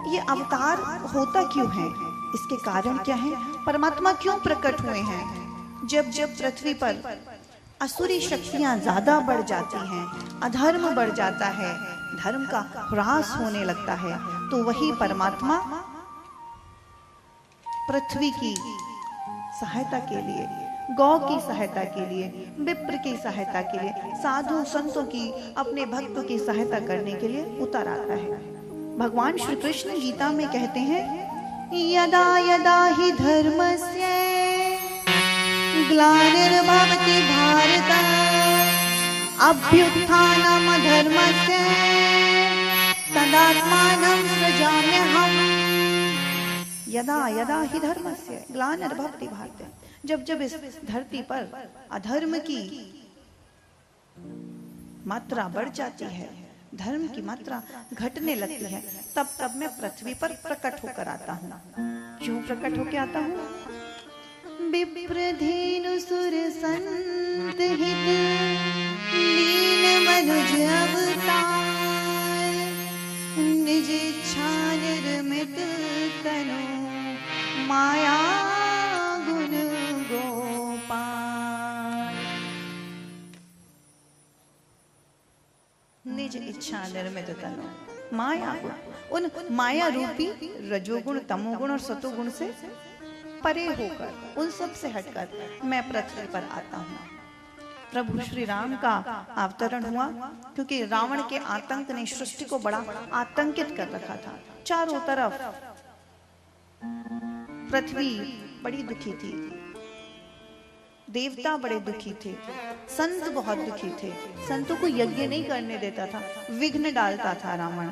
ये अवतार होता क्यों है, इसके कारण क्या है, परमात्मा क्यों प्रकट हुए हैं। जब जब पृथ्वी पर असुरी शक्तियां ज्यादा बढ़ जाती हैं, अधर्म बढ़ जाता है, धर्म का ह्रास होने लगता है, तो वही परमात्मा पृथ्वी की सहायता के लिए, गौ की सहायता के लिए, विप्र की सहायता के लिए, साधु संतों की, अपने भक्तों की सहायता करने के लिए उतर आता है। भगवान श्री कृष्ण गीता में कहते हैं, यदा यदा हि धर्मस्य ग्लानिर्भवति भारत अभ्युत्थानम् अधर्मस्य तदात्मानं सृजाम्यहम्। यदा यदा हि धर्मस्य ग्लानिर्भवति भारत, जब जब इस धरती पर अधर्म की मात्रा बढ़ जाती है, धर्म की मात्रा घटने लगती है, तब तब मैं पृथ्वी पर प्रकट होकर आता हूँ। क्यों प्रकट होकर आता हूँ? विप्रधेनु सुर संत हित लीन मनुज अवतार, निज इच्छा निर्मित तनु माया गुण गोपाल। निज इच्छा निर्मित तनु माया गुण, उन माया रूपी रजोगुण, तमोगुण और सतोगुण से परे होकर, उन सब से हटकर मैं पृथ्वी पर आता हूँ। प्रभु श्री राम का अवतरण हुआ क्योंकि रावण के आतंक ने सृष्टि को बड़ा आतंकित कर रखा था। चारों तरफ पृथ्वी बड़ी दुखी थी, देवता बड़े दुखी थे, संत बहुत दुखी थे, संतों को यज्ञ नहीं करने देता था, विघ्न डालता था रावण।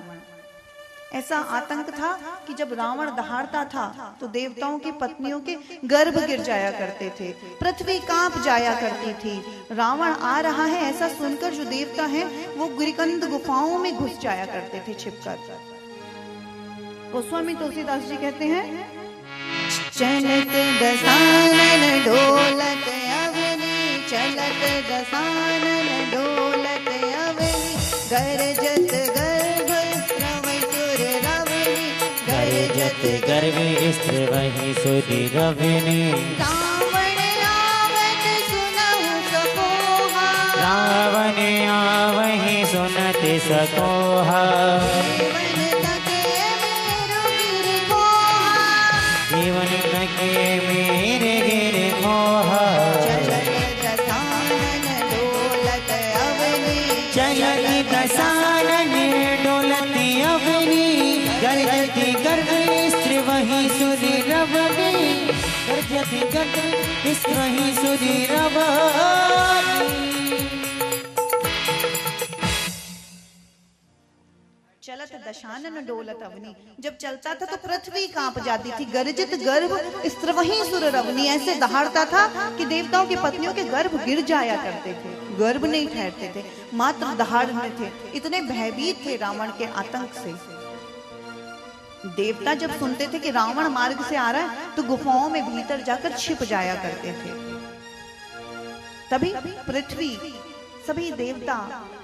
ऐसा आतंक था कि जब रावण दहाड़ता था तो देवताओं की पत्नियों के गर्भ गिर जाया करते थे, पृथ्वी कांप जाया करती थी। रावण आ रहा है ऐसा सुनकर जो देवता हैं वो गिरिकंद गुफाओं में घुस जाया करते थे छिपकर। गोस्वामी तुलसीदास जी कहते हैं, चलत दसानन डोलत अवनी, चलत दसानन डोलत अवनी, गरजत गर्भ स्रवै सुर रवनि, गरजत गर्भ स्रवै सुर रवनि। रावण आवत सुनहु सकोहा, रावण आवहि सुनत सकोहा, जीवन तके मेरे गिर मोहा। चलत दसानन डोलत अवनी, चलत दसानन डोलत अवनी, गरजत गर्भ स्रवहि सुर रवनि, गरजत गर्भ स्रवहि सुर रवनि। चलत दशानन डोलत अवनी, जब चलता था तो पृथ्वी कांप जाती थी। गरजित गर्भ स्रवहि सुर रवनि, ऐसे दहाड़ता था कि देवताओं की पत्नियों के गर्भ गिर जाया करते थे, गर्भ नहीं ठहरते थे, मात्र दहाड़ने थे। इतने भयभीत थे रावण के आतंक से। देवता जब सुनते थे कि रावण मार्ग से आ रहा है तो गुफाओं में भीतर जाकर छिप जाया करते थे। तभी पृथ्वी, सभी देवता,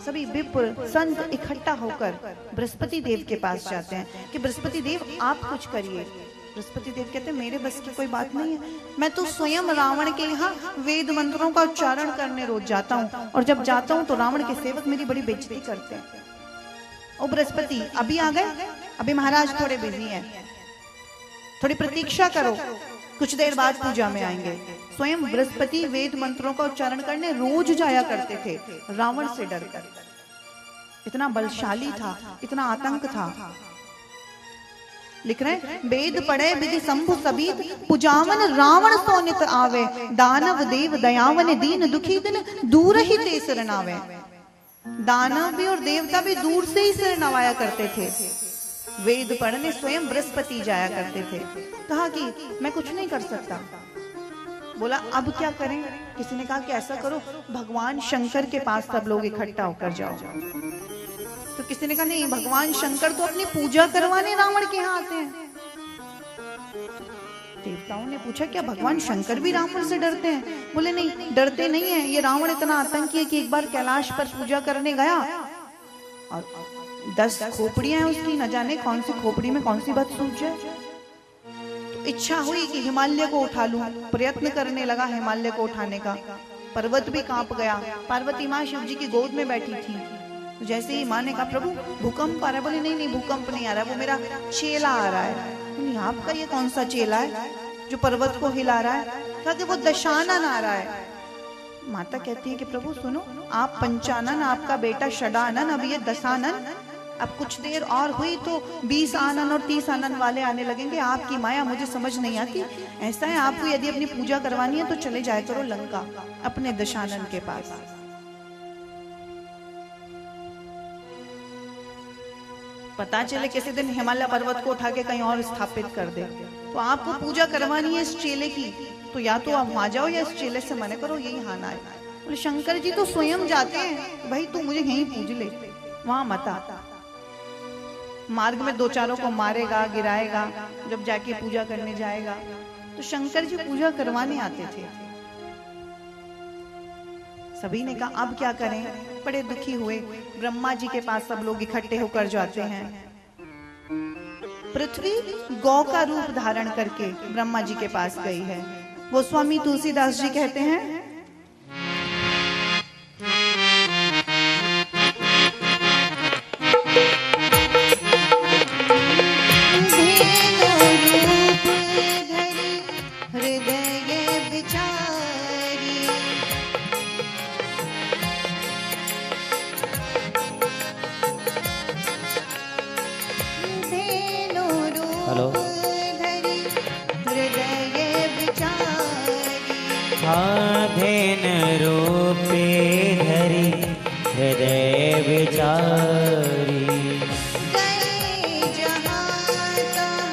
सभी विप्र संत इकट्ठा होकर बृहस्पति देव के पास जाते हैं कि बृहस्पति देव आप कुछ करिए। बृहस्पति देव कहते हैं, मेरे बस की कोई बात नहीं है, मैं तो स्वयं रावण के यहाँ वेद मंत्रों का उच्चारण करने रोज जाता हूँ, और जब जाता हूँ तो रावण के सेवक मेरी बड़ी बेइज्जती करते हैं। ओ बृहस्पति, अभी आ गए? अभी महाराज थोड़े बिजी हैं, थोड़ी प्रतीक्षा करो, कुछ देर बाद पूजा में आएंगे। स्वयं बृहस्पति वेद मंत्रों का उच्चारण करने रोज जाया करते थे रावण से डरकर। इतना बलशाली था, इतना आतंक था। लिख रहे, वेद पढ़े विधि शंभु सबीत, पुजावन रावण सोनित आवे, दानव देव दयावन दीन दुखी दिन दूर ही ते शरणावे। दानव भी और देवता भी दूर से ही सिर नवाया करते थे। वेद पढ़ने स्वयं बृहस्पति जाया करते थे। कहा कि मैं कुछ नहीं कर सकता। बोला अब क्या करें? किसी ने कहा कि ऐसा करो, भगवान शंकर के पास सब लोग इकट्ठा होकर जाओ। तो किसी ने कहा नहीं, भगवान शंकर तो अपनी पूजा करवाने रावण के यहाँ आते हैं। देवताओं ने पूछा क्या भगवान शंकर भी रावण से डरते हैं? बोले नहीं, डरते नहीं है, ये रावण इतना आतंकी है कि एक बार कैलाश पर पूजा करने गया और 10 खोपड़ियां हैं उसकी, न जाने कौन सी खोपड़ी में कौन सी बात सूझ जाए। तो इच्छा हुई कि हिमालय को उठा लूं, प्रयत्न करने लगा हिमालय को उठाने का। पर्वत भी कांप गया। पार्वती माँ शिव जी की गोद में बैठी थी। तो जैसे ही माँ ने कहा प्रभु भूकंप आ रहा है, बोले नहीं नहीं भूकंप नहीं आ रहा है, वो मेरा चेला आ रहा है। आपका ये कौन सा चेला है जो पर्वत को हिला रहा है? कहा कि वो दशानन आ रहा है। माता कहती है कि प्रभु सुनो, आप पंचानन, आपका बेटा षडानन, अब ये दशानन, अब कुछ देर और हुई तो 20 आनन और 30 आनन वाले आने लगेंगे। आपकी माया मुझे समझ नहीं आती। ऐसा है, आपको यदि अपनी पूजा करवानी है तो चले जाया करो लंका अपने दशानन के पास। पता चले किसी दिन हिमालय पर्वत को उठा के कहीं और स्थापित कर दे। तो आपको पूजा करवानी है इस चेले की, तो या तो आप वहां जाओ या इस चेले से मना करो, यही हाना है। बोले शंकर जी तो स्वयं जाते हैं, भाई तू मुझे यहीं पूज ले, वहां मत आ। मार्ग में 2-4 को मारेगा, गिराएगा, जब जाके पूजा करने जाएगा। तो शंकर जी पूजा करवाने आते थे। सभी ने कहा अब क्या करें, बड़े दुखी हुए। ब्रह्मा जी के पास सब लोग इकट्ठे होकर जाते हैं। पृथ्वी गौ का रूप धारण करके ब्रह्मा जी के पास गई है। गोस्वामी तुलसीदास जी कहते हैं, धेन रूपे धरी हृदय विचारी, गए जहाँ तहाँ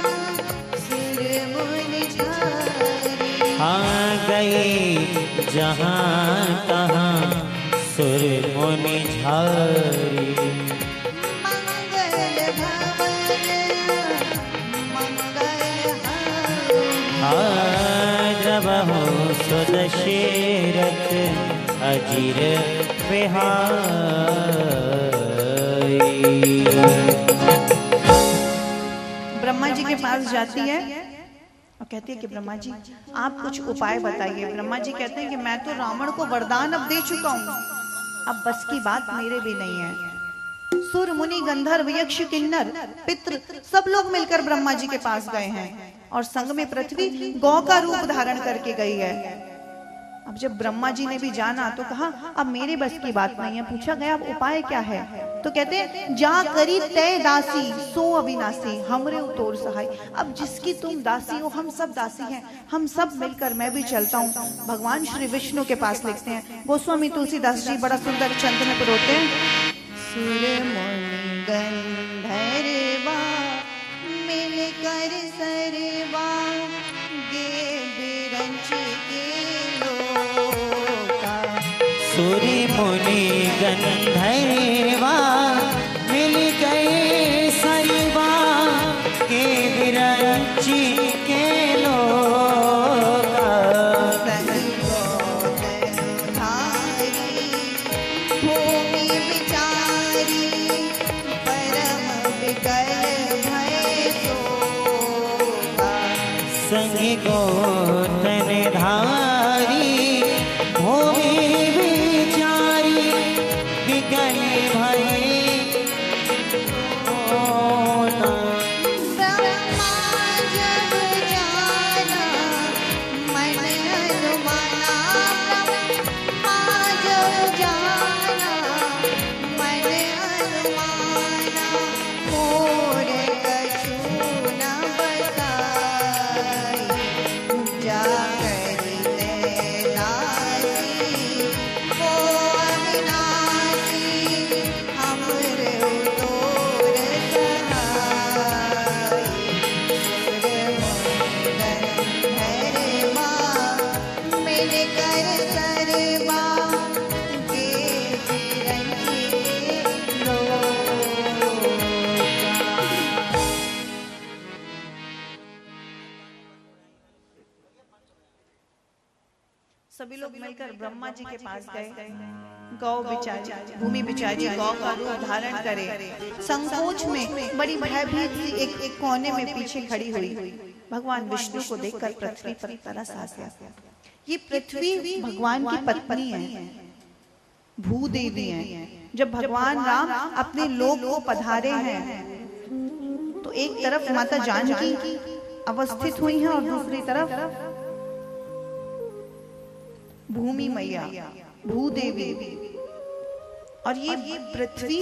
सुर मुनि झारी। हाँ गए जहाँ तहाँ सुर मुनि झारी। मंगल भवन मंगल जब हो सुदशरथ अजीर बिहारी। ब्रह्मा जी के पास जाती है और कहती है कि ब्रह्मा जी आप कुछ उपाय बताइए। ब्रह्मा जी कहते हैं कि मैं तो रावण को वरदान अब दे चुका हूँ, अब बस की बात मेरे भी नहीं है। सुर मुनि गंधर्व यक्ष किन्नर पितृ सब लोग मिलकर ब्रह्मा जी के पास गए हैं और संग में पृथ्वी गौ का रूप धारण करके गई है। अब जब ब्रह्मा जी ने भी जाना तो कहा अब मेरे बस की बात नहीं है। पूछा गया अब उपाय क्या है? तो कहते हैं जा करी तय दासी सो अविनाशी हमरे उतोर सहाय। अब जिसकी तुम दासी हो हम सब दासी हैं, हम सब मिलकर मैं भी चलता हूँ। भगवान श्री विष्णु के पास लिखते हैं गोस्वामी तुलसीदास जी बड़ा सुंदर छंद में परोते हैं, सुर मुनि गंधर्वा मिलकर सरवा गे बिरंच के लोका। सुर मुनि गंधर्वा मिल गए सरवा के विरंच के लोका। भूमि विचारी परम विकल भय शोभा। संग गोतन धारी भूमि विचारी विकल भय शोभा। ब्रह्मा जब जाना मन अनुमाना, ब्रह्मा जब जाना मन अनुमाना, मोर कछु न बताई जाकर सभी लोग मिलकर ब्रह्मा जी के पास गए। गौ बिचारी, भूमि बिचारी गौ का रूप धारण करे, संकोच में बड़ी भयभीत सी एक कोने में पीछे खड़ी हुई। भगवान विष्णु को देखकर पृथ्वी पर तरस आ गया। ये पृथ्वी भगवान की पत्नी है, भूदेवी है। जब भगवान राम अपने लोक को पधारे हैं तो एक तरफ माता जानकी अवस्थित हुई हैं और दूसरी तरफ भूमि मैया, भूदेवी। और ये पृथ्वी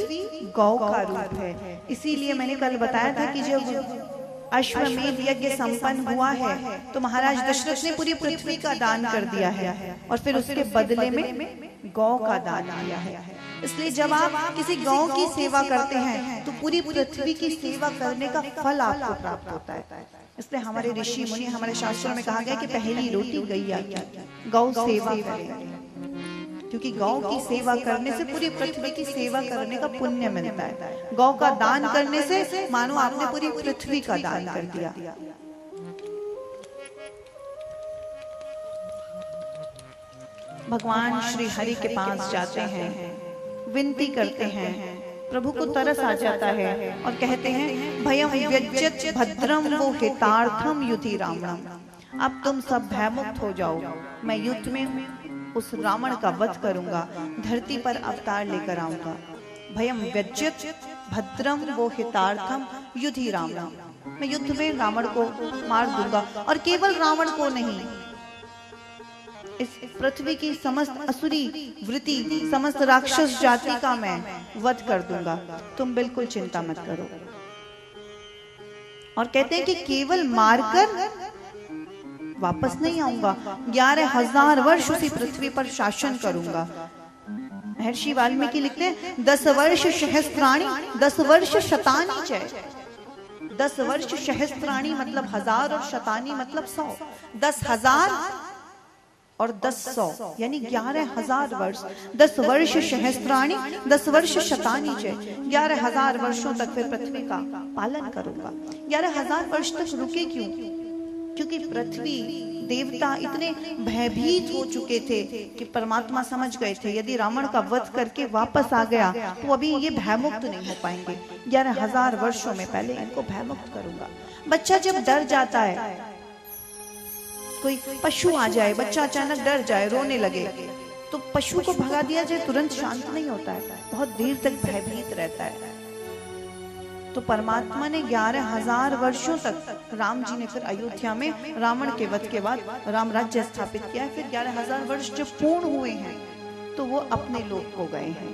गौ का रूप है। इसीलिए मैंने कल बताया था कि जब अश्वमेध यज्ञ संपन्न हुआ है तो महाराज दशरथ ने पूरी पृथ्वी का दान कर दिया है और फिर उसके बदले में गौ का दान दिया है। इसलिए जब आप किसी गौ की सेवा करते हैं तो पूरी पृथ्वी की सेवा करने का फल आपको प्राप्त होता है। इसलिए हमारे ऋषि मुनि, हमारे शास्त्रों में कहा गया कि पहली रोटी गैया की, गौ सेवा करें, क्योंकि गौ की सेवा करने से पूरी पृथ्वी की सेवा करने का पुण्य मिलता है। गौ का दान करने से मानो आपने पूरी पृथ्वी का दान कर दिया। भगवान श्री हरि के पास जाते हैं, विनती करते हैं, प्रभु को तरस आ जाता है और कहते हैं भयम व्यज्यत भद्रम वो हितार्थम युधि रावणम। अब तुम सब भयमुक्त हो जाओ, मैं युद्ध में उस रावण का वध करूंगा, धरती पर अवतार लेकर आऊंगा। भयम व्यज्यत भद्रम वो हितार्थम युधि रावणम, मैं युद्ध में रावण को मार दूंगा। और केवल रावण को नहीं, इस पृथ्वी की समस्त असुरी वृत्ति, समस्त राक्षस जाति का मैं वध कर दूंगा, तुम बिल्कुल चिंता मत करो। और कहते हैं कि केवल मारकर वापस नहीं आऊंगा, 11,000 वर्ष उसी पृथ्वी पर शासन करूंगा। महर्षि वाल्मीकि लिखते हैं 10 वर्ष सहस्त्राणी 10 वर्ष शतानी च। 10 वर्ष सहस्त्राणी मतलब 1000 और शतानी मतलब 100। 10,000 और 10,100 यानी 11,000 वर्ष। 10 वर्ष सहस्त्राणी 10 वर्ष शतानी च। 11,000 वर्षों तक फिर पृथ्वी का पालन करूंगा। 11,000 वर्ष तक रुके क्यों? क्योंकि पृथ्वी देवता इतने भयभीत हो चुके थे कि परमात्मा समझ गए थे यदि रावण का वध करके वापस आ गया तो अभी ये भयमुक्त नहीं हो पाएंगे। 11,000 वर्षों में पहले इनको भयमुक्त करूंगा। बच्चा जब डर जाता है, कोई पशु आ जाए, बच्चा अचानक डर जाए, रोने लगे, तो पशु को भगा दिया जाए तुरंत शांत नहीं होता है, बहुत देर तक भयभीत रहता है। तो परमात्मा ने 11,000 वर्षों तक, राम जी ने फिर अयोध्या में रावण के वध के बाद राम राज्य स्थापित किया। फिर 11,000 वर्ष जब पूर्ण हुए हैं तो वो अपने लोक को गए हैं।